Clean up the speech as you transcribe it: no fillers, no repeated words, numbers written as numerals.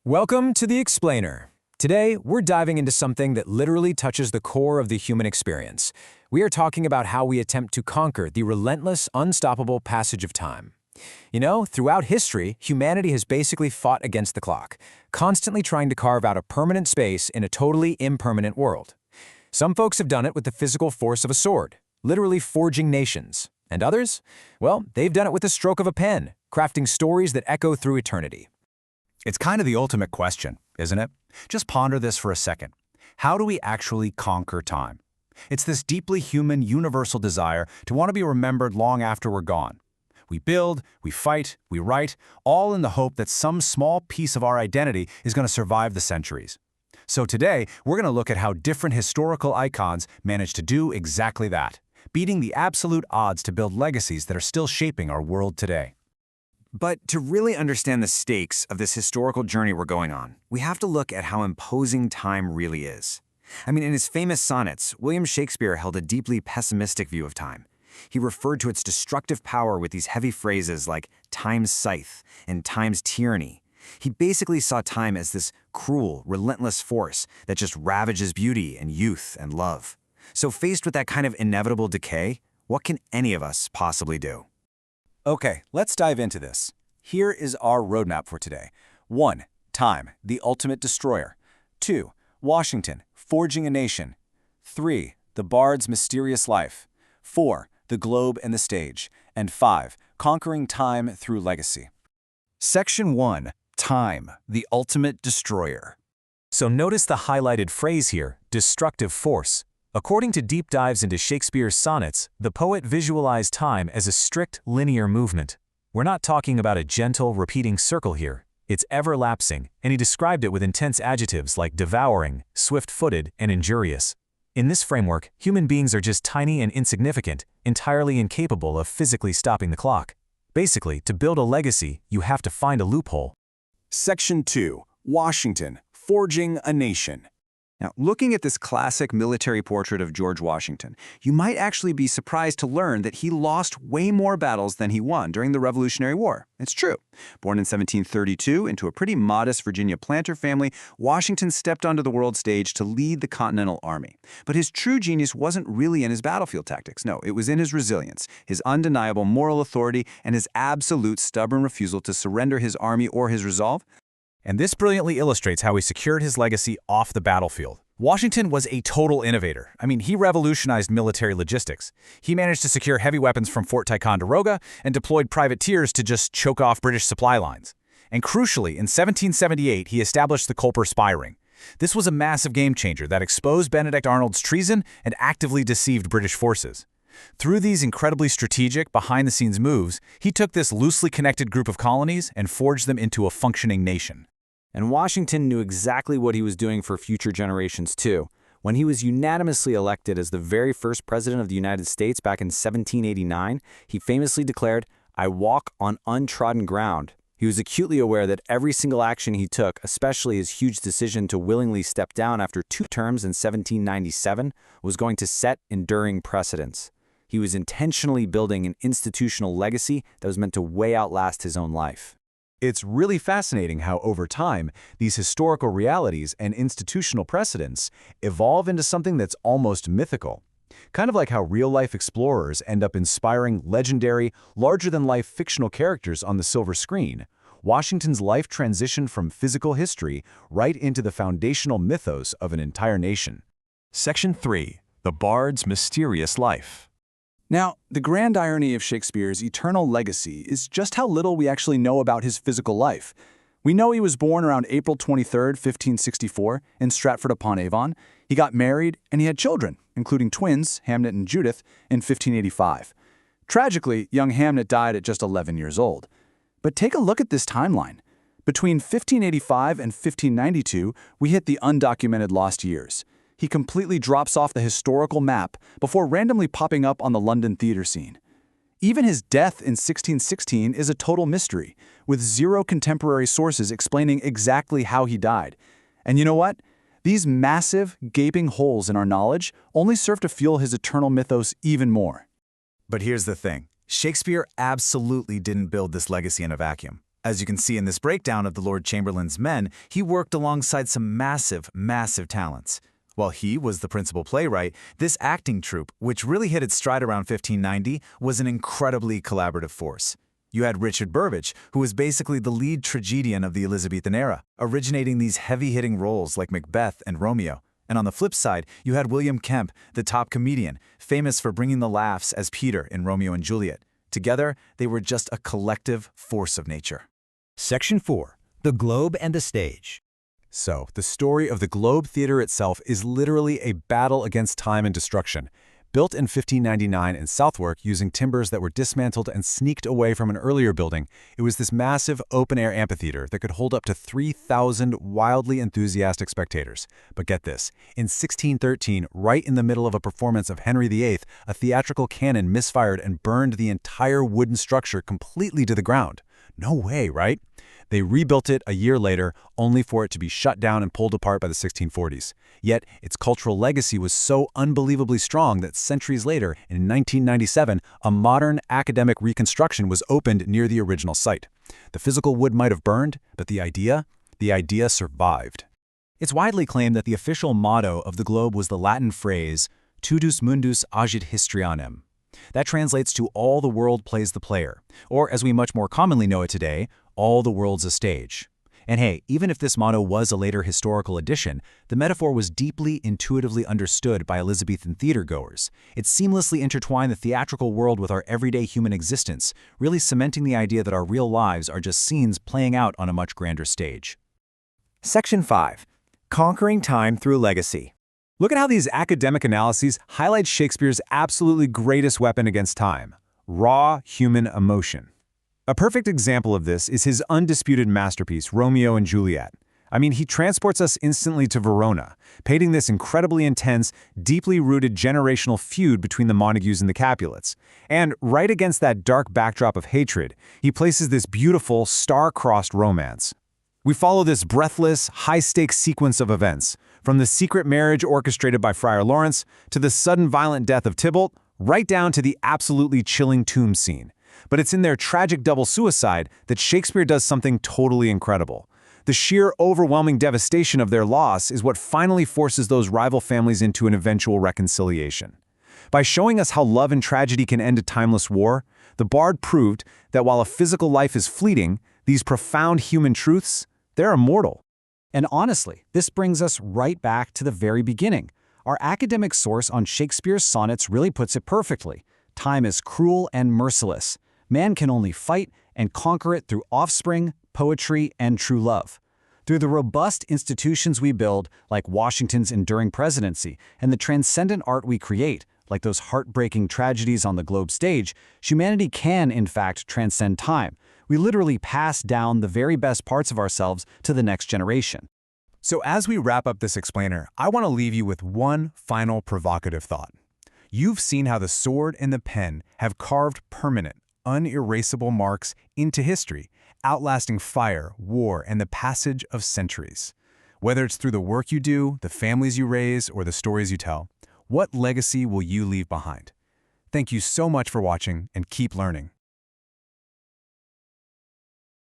Welcome to The Explainer. Today, we're diving into something that literally touches the core of the human experience. We are talking about how we attempt to conquer the relentless, unstoppable passage of time. You know, throughout history, humanity has basically fought against the clock, constantly trying to carve out a permanent space in a totally impermanent world. Some folks have done it with the physical force of a sword, literally forging nations. And others? Well, they've done it with the stroke of a pen, crafting stories that echo through eternity. It's kind of the ultimate question, isn't it? Just ponder this for a second. How do we actually conquer time? It's this deeply human, universal desire to want to be remembered long after we're gone. We build, we fight, we write, all in the hope that some small piece of our identity is going to survive the centuries. So today, we're going to look at how different historical icons manage to do exactly that, beating the absolute odds to build legacies that are still shaping our world today. But to really understand the stakes of this historical journey we're going on, we have to look at how imposing time really is. I mean, in his famous sonnets, William Shakespeare held a deeply pessimistic view of time. He referred to its destructive power with these heavy phrases like time's scythe and time's tyranny. He basically saw time as this cruel, relentless force that just ravages beauty and youth and love. So faced with that kind of inevitable decay, what can any of us possibly do? Okay, let's dive into this. Here is our roadmap for today. 1. Time, the ultimate destroyer. 2. Washington, forging a nation. 3. The bard's mysterious life. 4. The globe and the stage. And 5. Conquering time through legacy. Section 1. Time, the ultimate destroyer. So notice the highlighted phrase here, destructive force. According to deep dives into Shakespeare's sonnets, the poet visualized time as a strict, linear movement. We're not talking about a gentle, repeating circle here. It's everlapsing, and he described it with intense adjectives like devouring, swift-footed, and injurious. In this framework, human beings are just tiny and insignificant, entirely incapable of physically stopping the clock. Basically, to build a legacy, you have to find a loophole. Section 2. Washington, forging a nation. Now, looking at this classic military portrait of George Washington, you might actually be surprised to learn that he lost way more battles than he won during the Revolutionary War. It's true. Born in 1732 into a pretty modest Virginia planter family, Washington stepped onto the world stage to lead the Continental Army. But his true genius wasn't really in his battlefield tactics. No, it was in his resilience, his undeniable moral authority, and his absolute stubborn refusal to surrender his army or his resolve. And this brilliantly illustrates how he secured his legacy off the battlefield. Washington was a total innovator. I mean, he revolutionized military logistics. He managed to secure heavy weapons from Fort Ticonderoga and deployed privateers to just choke off British supply lines. And crucially, in 1778, he established the Culper spy ring. This was a massive game changer that exposed Benedict Arnold's treason and actively deceived British forces. Through these incredibly strategic, behind-the-scenes moves, he took this loosely connected group of colonies and forged them into a functioning nation. And Washington knew exactly what he was doing for future generations, too. When he was unanimously elected as the very first president of the United States back in 1789, he famously declared, "I walk on untrodden ground." He was acutely aware that every single action he took, especially his huge decision to willingly step down after 2 terms in 1797, was going to set enduring precedents. He was intentionally building an institutional legacy that was meant to way outlast his own life. It's really fascinating how, over time, these historical realities and institutional precedents evolve into something that's almost mythical. Kind of like how real-life explorers end up inspiring legendary, larger-than-life fictional characters on the silver screen, Washington's life transitioned from physical history right into the foundational mythos of an entire nation. Section 3. The Bard's Mysterious Life. Now, the grand irony of Shakespeare's eternal legacy is just how little we actually know about his physical life. We know he was born around April 23, 1564, in Stratford-upon-Avon. He got married, and he had children, including twins, Hamnet and Judith, in 1585. Tragically, young Hamnet died at just 11 years old. But take a look at this timeline. Between 1585 and 1592, we hit the undocumented lost years. He completely drops off the historical map before randomly popping up on the London theater scene. Even his death in 1616 is a total mystery, with 0 contemporary sources explaining exactly how he died. And you know what? These massive, gaping holes in our knowledge only serve to fuel his eternal mythos even more. But here's the thing. Shakespeare absolutely didn't build this legacy in a vacuum. As you can see in this breakdown of the Lord Chamberlain's men, he worked alongside some massive, massive talents. While he was the principal playwright, this acting troupe, which really hit its stride around 1590, was an incredibly collaborative force. You had Richard Burbage, who was basically the lead tragedian of the Elizabethan era, originating these heavy-hitting roles like Macbeth and Romeo. And on the flip side, you had William Kemp, the top comedian, famous for bringing the laughs as Peter in Romeo and Juliet. Together, they were just a collective force of nature. Section 4. The Globe and the Stage. So, the story of the Globe Theatre itself is literally a battle against time and destruction. Built in 1599 in Southwark using timbers that were dismantled and sneaked away from an earlier building, it was this massive open-air amphitheater that could hold up to 3,000 wildly enthusiastic spectators. But get this, in 1613, right in the middle of a performance of Henry VIII, a theatrical cannon misfired and burned the entire wooden structure completely to the ground. No way, right? They rebuilt it a year later, only for it to be shut down and pulled apart by the 1640s. Yet, its cultural legacy was so unbelievably strong that centuries later, in 1997, a modern academic reconstruction was opened near the original site. The physical wood might have burned, but the idea survived. It's widely claimed that the official motto of the Globe was the Latin phrase, "Tudus mundus agit histrionem." That translates to "all the world plays the player," or as we much more commonly know it today, "all the world's a stage." And hey, even if this motto was a later historical addition, the metaphor was deeply intuitively understood by Elizabethan theatergoers. It seamlessly intertwined the theatrical world with our everyday human existence, really cementing the idea that our real lives are just scenes playing out on a much grander stage. Section 5. Conquering Time Through Legacy. Look at how these academic analyses highlight Shakespeare's absolutely greatest weapon against time: raw human emotion. A perfect example of this is his undisputed masterpiece, Romeo and Juliet. I mean, he transports us instantly to Verona, painting this incredibly intense, deeply rooted generational feud between the Montagues and the Capulets. And right against that dark backdrop of hatred, he places this beautiful, star-crossed romance. We follow this breathless, high-stakes sequence of events, from the secret marriage orchestrated by Friar Lawrence to the sudden violent death of Tybalt, right down to the absolutely chilling tomb scene. But it's in their tragic double suicide that Shakespeare does something totally incredible. The sheer overwhelming devastation of their loss is what finally forces those rival families into an eventual reconciliation. By showing us how love and tragedy can end a timeless war, the bard proved that while a physical life is fleeting, these profound human truths, they're immortal. And honestly, this brings us right back to the very beginning. Our academic source on Shakespeare's sonnets really puts it perfectly. Time is cruel and merciless. Man can only fight and conquer it through offspring, poetry, and true love. Through the robust institutions we build, like Washington's enduring presidency, and the transcendent art we create, like those heartbreaking tragedies on the Globe stage, humanity can, in fact, transcend time. We literally pass down the very best parts of ourselves to the next generation. So as we wrap up this explainer, I want to leave you with one final provocative thought. You've seen how the sword and the pen have carved permanent, unerasable marks into history, outlasting fire, war, and the passage of centuries. Whether it's through the work you do, the families you raise, or the stories you tell, what legacy will you leave behind? Thank you so much for watching, and keep learning.